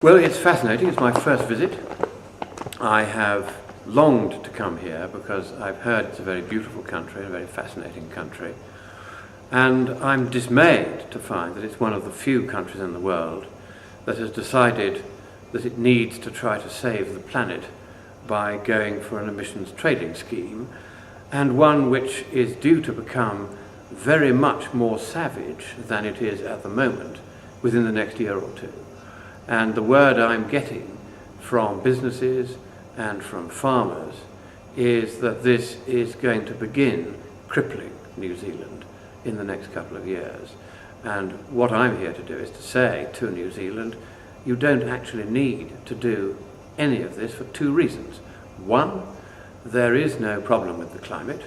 Well, it's fascinating. It's my first visit. I have longed to come here because I've heard it's a very beautiful country, a very fascinating country. And I'm dismayed to find that it's one of the few countries in the world that has decided that it needs to try to save the planet by going for an emissions trading scheme, and one which is due to become very much more savage than it is at the moment within the next year or two. And the word I'm getting from businesses and from farmers is that this is going to begin crippling New Zealand in the next couple of years. And what I'm here to do is to say to New Zealand, you don't actually need to do any of this for two reasons. One, there is no problem with the climate.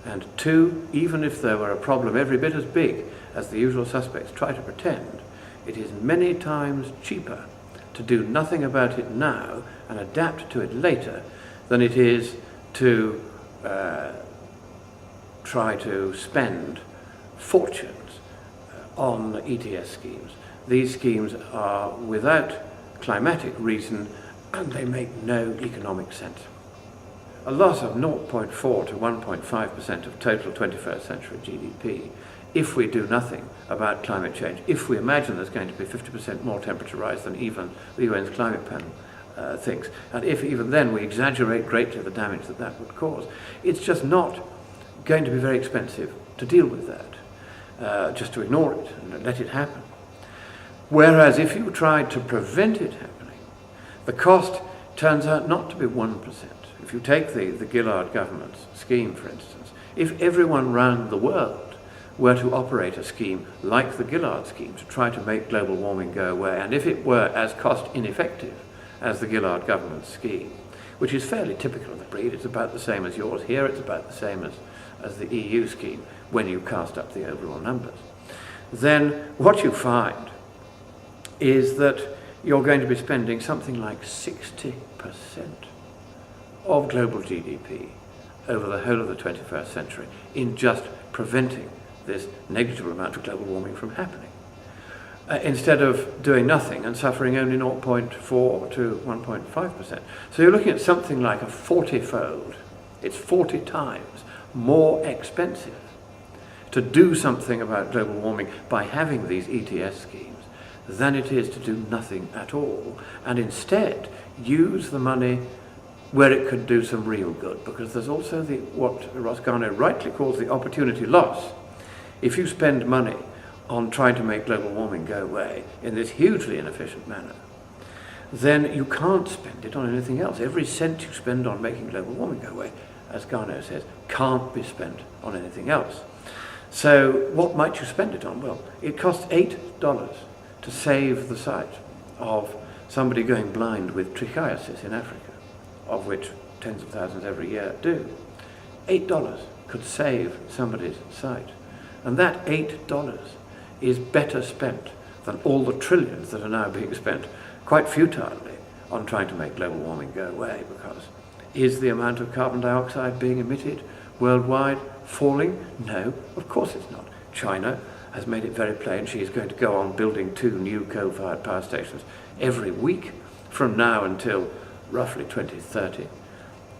And two, even if there were a problem every bit as big as the usual suspects try to pretend, it is many times cheaper to do nothing about it now and adapt to it later than it is to try to spend fortunes on ETS schemes. These schemes are without climatic reason and they make no economic sense. A loss of 0.4 to 1.5% of total 21st century GDP, if we do nothing about climate change, if we imagine there's going to be 50% more temperature rise than even the UN's climate panel thinks, and if even then we exaggerate greatly the damage that that would cause, it's just not going to be very expensive to deal with that, just to ignore it and let it happen. Whereas if you tried to prevent it happening, the cost turns out not to be 1%. If you take the Gillard government's scheme, for instance, if everyone round the world were to operate a scheme like the Gillard scheme to try to make global warming go away, and if it were as cost ineffective as the Gillard government's scheme, which is fairly typical of the breed, it's about the same as yours here, it's about the same as the EU scheme when you cast up the overall numbers, then what you find is that you're going to be spending something like 60% of global GDP over the whole of the 21st century in just preventing this negligible amount of global warming from happening, instead of doing nothing and suffering only 0.4 to 1.5%. So you're looking at something like a 40-fold, it's 40 times more expensive to do something about global warming by having these ETS schemes than it is to do nothing at all, and instead use the money where it could do some real good, because there's also what Ross Garnaut rightly calls the opportunity loss. If you spend money on trying to make global warming go away in this hugely inefficient manner, then you can't spend it on anything else. Every cent you spend on making global warming go away, as Garnaut says, can't be spent on anything else. So what might you spend it on? Well, it costs $8 to save the sight of somebody going blind with trichiasis in Africa, of which tens of thousands every year do. $8 could save somebody's sight. And that $8 is better spent than all the trillions that are now being spent quite futilely on trying to make global warming go away, because is the amount of carbon dioxide being emitted worldwide falling? No, of course it's not. China has made it very plain she is going to go on building 2 new coal-fired power stations every week from now until roughly 2030,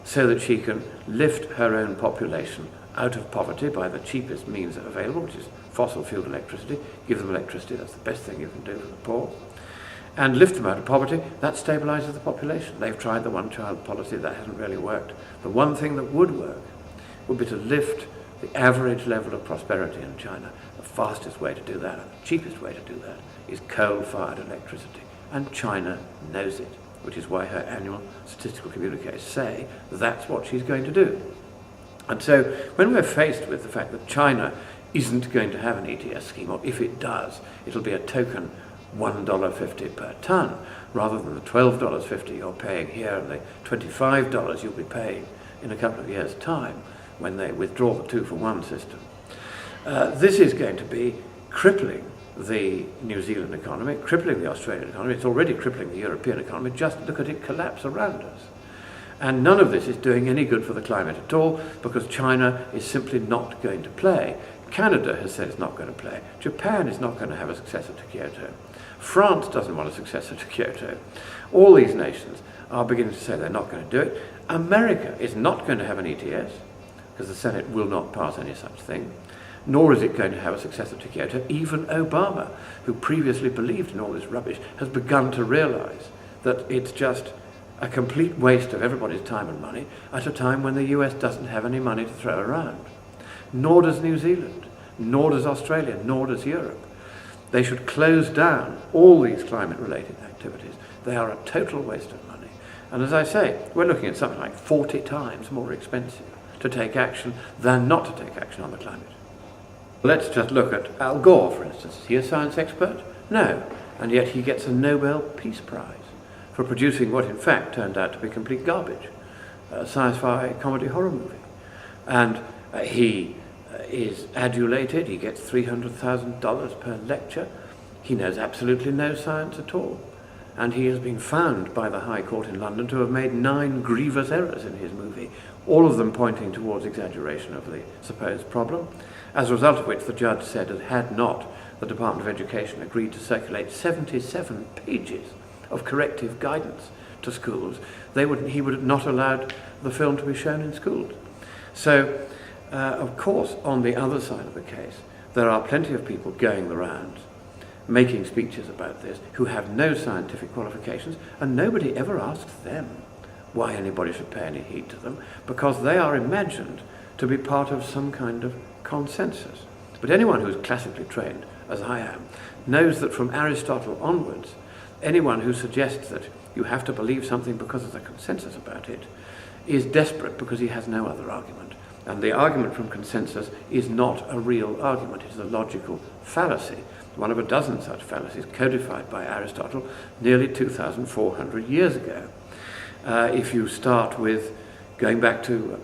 so that she can lift her own population out of poverty by the cheapest means available, which is fossil fuel electricity. Give them electricity, that's the best thing you can do for the poor. And lift them out of poverty, that stabilises the population. They've tried the one-child policy, that hasn't really worked. The one thing that would work would be to lift the average level of prosperity in China. The fastest way to do that, and the cheapest way to do that, is coal-fired electricity. And China knows it, which is why her annual statistical communiques say that's what she's going to do. And so when we're faced with the fact that China isn't going to have an ETS scheme, or if it does, it'll be a token $1.50 per tonne, rather than the $12.50 you're paying here and the $25 you'll be paying in a couple of years' time when they withdraw the 2-for-1 system. This is going to be crippling the New Zealand economy, crippling the Australian economy. It's already crippling the European economy. Just look at it collapse around us. And none of this is doing any good for the climate at all, because China is simply not going to play. Canada has said it's not going to play. Japan is not going to have a successor to Kyoto. France doesn't want a successor to Kyoto. All these nations are beginning to say they're not going to do it. America is not going to have an ETS, because the Senate will not pass any such thing, nor is it going to have a successor to Kyoto. Even Obama, who previously believed in all this rubbish, has begun to realise that it's just a complete waste of everybody's time and money at a time when the US doesn't have any money to throw around. Nor does New Zealand, nor does Australia, nor does Europe. They should close down all these climate-related activities. They are a total waste of money. And as I say, we're looking at something like 40 times more expensive to take action than not to take action on the climate. Let's just look at Al Gore, for instance. Is he a science expert? No. And yet he gets a Nobel Peace Prize for producing what in fact turned out to be complete garbage, a sci-fi comedy horror movie. And he is adulated. He gets $300,000 per lecture. He knows absolutely no science at all. And he has been found by the High Court in London to have made 9 grievous errors in his movie, all of them pointing towards exaggeration of the supposed problem, as a result of which the judge said that had not the Department of Education agreed to circulate 77 pages of corrective guidance to schools, he would have not allowed the film to be shown in schools. So, of course, on the other side of the case, there are plenty of people going the rounds, making speeches about this, who have no scientific qualifications, and nobody ever asks them why anybody should pay any heed to them, because they are imagined to be part of some kind of consensus. But anyone who is classically trained, as I am, knows that from Aristotle onwards, anyone who suggests that you have to believe something because there's a consensus about it is desperate because he has no other argument. And the argument from consensus is not a real argument, it is a logical fallacy, one of a dozen such fallacies codified by Aristotle nearly 2,400 years ago. If you start with going back to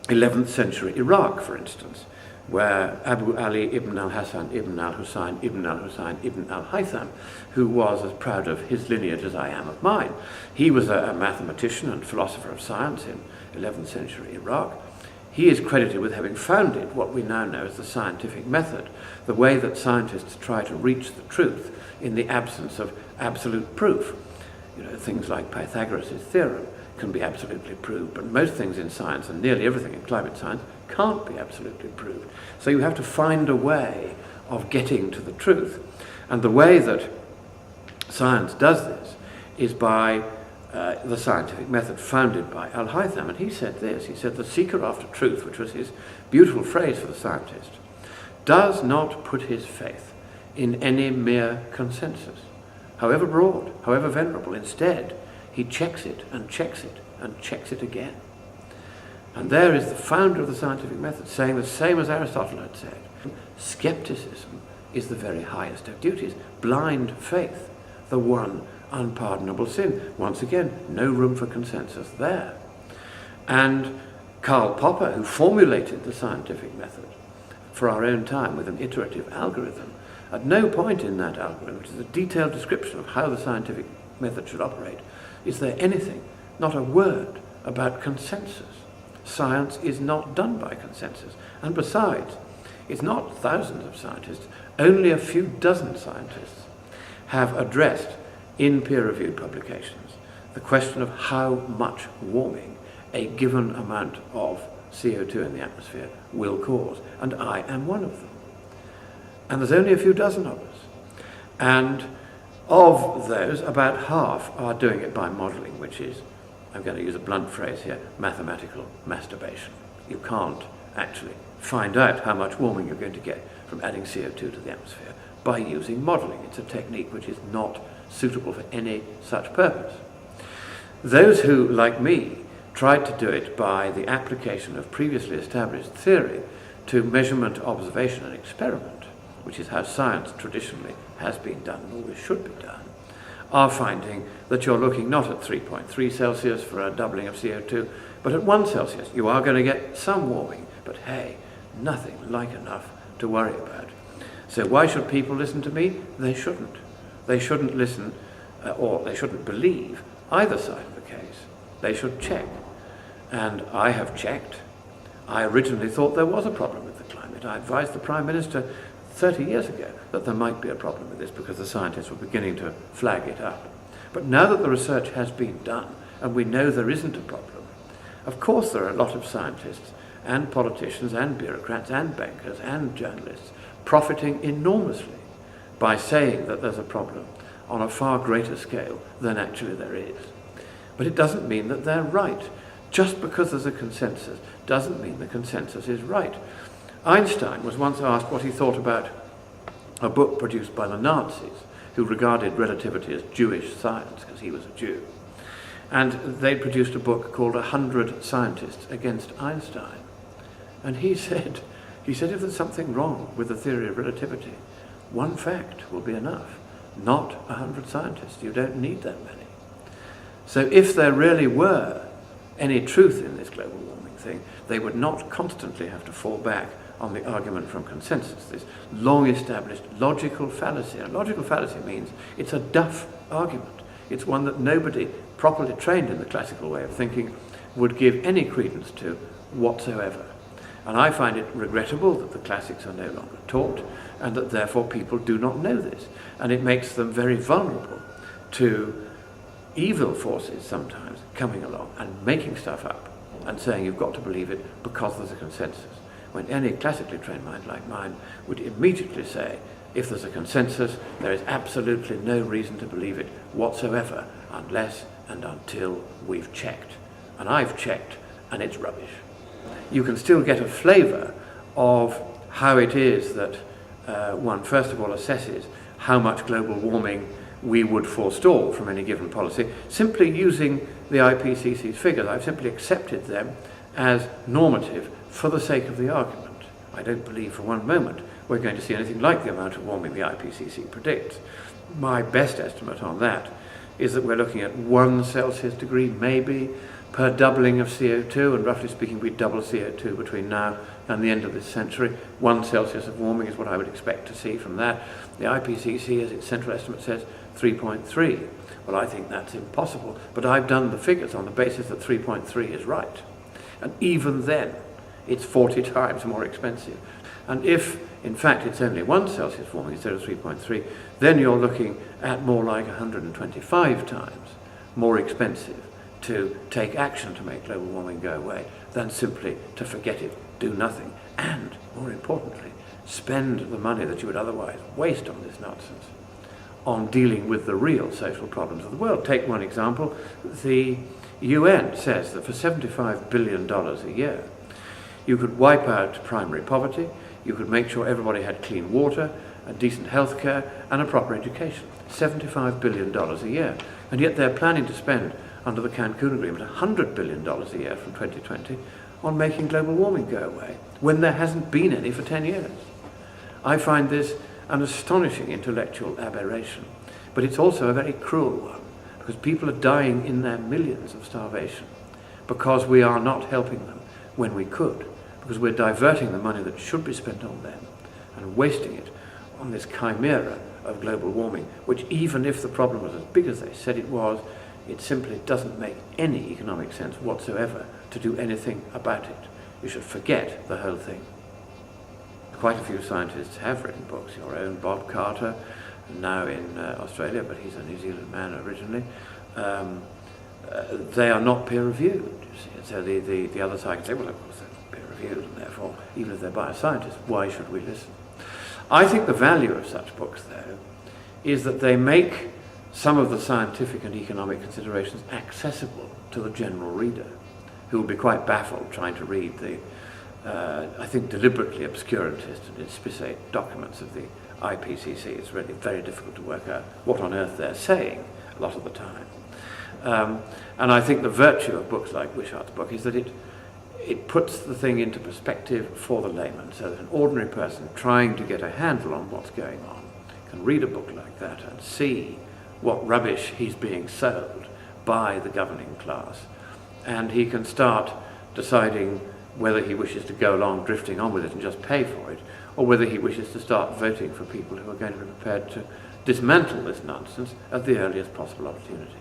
11th century Iraq, for instance, where Abu Ali ibn al-Hasan ibn al-Husayn ibn al-Husayn ibn al-Haytham, who was as proud of his lineage as I am of mine, he was a mathematician and philosopher of science in 11th century Iraq. He is credited with having founded what we now know as the scientific method, the way that scientists try to reach the truth in the absence of absolute proof. You know, things like Pythagoras' theorem can be absolutely proved, but most things in science, and nearly everything in climate science, can't be absolutely proved. So you have to find a way of getting to the truth. And the way that science does this is by the scientific method founded by Al-Haytham. And he said this, he said, the seeker after truth, which was his beautiful phrase for the scientist, does not put his faith in any mere consensus, however broad, however venerable. Instead, he checks it and checks it and checks it again. And there is the founder of the scientific method saying the same as Aristotle had said. Skepticism is the very highest of duties. Blind faith, the one unpardonable sin. Once again, no room for consensus there. And Karl Popper, who formulated the scientific method for our own time with an iterative algorithm, at no point in that algorithm, which is a detailed description of how the scientific method should operate, is there anything, not a word, about consensus. Science is not done by consensus. And besides, it's not thousands of scientists, only a few dozen scientists have addressed in peer-reviewed publications the question of how much warming a given amount of CO2 in the atmosphere will cause. And I am one of them. And there's only a few dozen of us. And of those, about half are doing it by modelling, which is, I'm going to use a blunt phrase here, mathematical masturbation. You can't actually find out how much warming you're going to get from adding CO2 to the atmosphere by using modelling. It's a technique which is not suitable for any such purpose. Those who, like me, tried to do it by the application of previously established theory to measurement, observation and experiment, which is how science traditionally has been done and always should be done, are finding that you're looking not at 3.3 Celsius for a doubling of CO2, but at 1 Celsius. You are going to get some warming, but hey, nothing like enough to worry about. So why should people listen to me? They shouldn't. They shouldn't listen, or they shouldn't believe either side of the case. They should check. And I have checked. I originally thought there was a problem with the climate. I advised the Prime Minister 30 years ago that there might be a problem with this because the scientists were beginning to flag it up. But now that the research has been done and we know there isn't a problem, of course there are a lot of scientists and politicians and bureaucrats and bankers and journalists profiting enormously by saying that there's a problem on a far greater scale than actually there is. But it doesn't mean that they're right. Just because there's a consensus doesn't mean the consensus is right. Einstein was once asked what he thought about a book produced by the Nazis, who regarded relativity as Jewish science because he was a Jew. And they produced a book called 100 Scientists Against Einstein. And he said, if there's something wrong with the theory of relativity, one fact will be enough, not 100 scientists. You don't need that many. So if there really were any truth in this global warming thing, they would not constantly have to fall back on the argument from consensus, this long-established logical fallacy. And logical fallacy means it's a duff argument. It's one that nobody properly trained in the classical way of thinking would give any credence to whatsoever. And I find it regrettable that the classics are no longer taught and that therefore people do not know this. And it makes them very vulnerable to evil forces sometimes coming along and making stuff up and saying you've got to believe it because there's a consensus. When any classically trained mind like mine would immediately say, if there's a consensus, there is absolutely no reason to believe it whatsoever unless and until we've checked. And I've checked, and it's rubbish. You can still get a flavour of how it is that one first of all assesses how much global warming we would forestall from any given policy, simply using the IPCC's figures. I've simply accepted them as normative for the sake of the argument. I don't believe for one moment we're going to see anything like the amount of warming the IPCC predicts. My best estimate on that is that we're looking at 1 Celsius degree maybe per doubling of CO2, and roughly speaking we double CO2 between now and the end of this century. 1 Celsius of warming is what I would expect to see from that. The IPCC, as its central estimate says, 3.3. Well, I think that's impossible, but I've done the figures on the basis that 3.3 is right. And even then, it's 40 times more expensive. And if, in fact, it's only 1 Celsius warming instead of 3.3, then you're looking at more like 125 times more expensive to take action to make global warming go away than simply to forget it, do nothing, and, more importantly, spend the money that you would otherwise waste on this nonsense on dealing with the real social problems of the world. Take one example. The UN says that for $75 billion a year, you could wipe out primary poverty, you could make sure everybody had clean water, and decent health care, and a proper education. $75 billion a year. And yet they're planning to spend, under the Cancun Agreement, $100 billion a year from 2020 on making global warming go away, when there hasn't been any for 10 years. I find this an astonishing intellectual aberration, but it's also a very cruel one, because people are dying in their millions of starvation because we are not helping them when we could, because we're diverting the money that should be spent on them and wasting it on this chimera of global warming, which, even if the problem was as big as they said it was, it simply doesn't make any economic sense whatsoever to do anything about it. You should forget the whole thing. Quite a few scientists have written books. Your own Bob Carter, now in Australia, but he's a New Zealand man originally. They are not peer-reviewed, you see. So the other side can say, well, of course they're not peer-reviewed, and therefore, even if they're by a scientist, why should we listen? I think the value of such books, though, is that they make some of the scientific and economic considerations accessible to the general reader, who will be quite baffled trying to read the, I think, deliberately obscurantist and inspisate documents of the IPCC. It's really very difficult to work out what on earth they're saying a lot of the time. And I think the virtue of books like Wishart's book is that it puts the thing into perspective for the layman, so that an ordinary person trying to get a handle on what's going on can read a book like that and see what rubbish he's being sold by the governing class. And he can start deciding whether he wishes to go along drifting on with it and just pay for it, or whether he wishes to start voting for people who are going to be prepared to dismantle this nonsense at the earliest possible opportunity.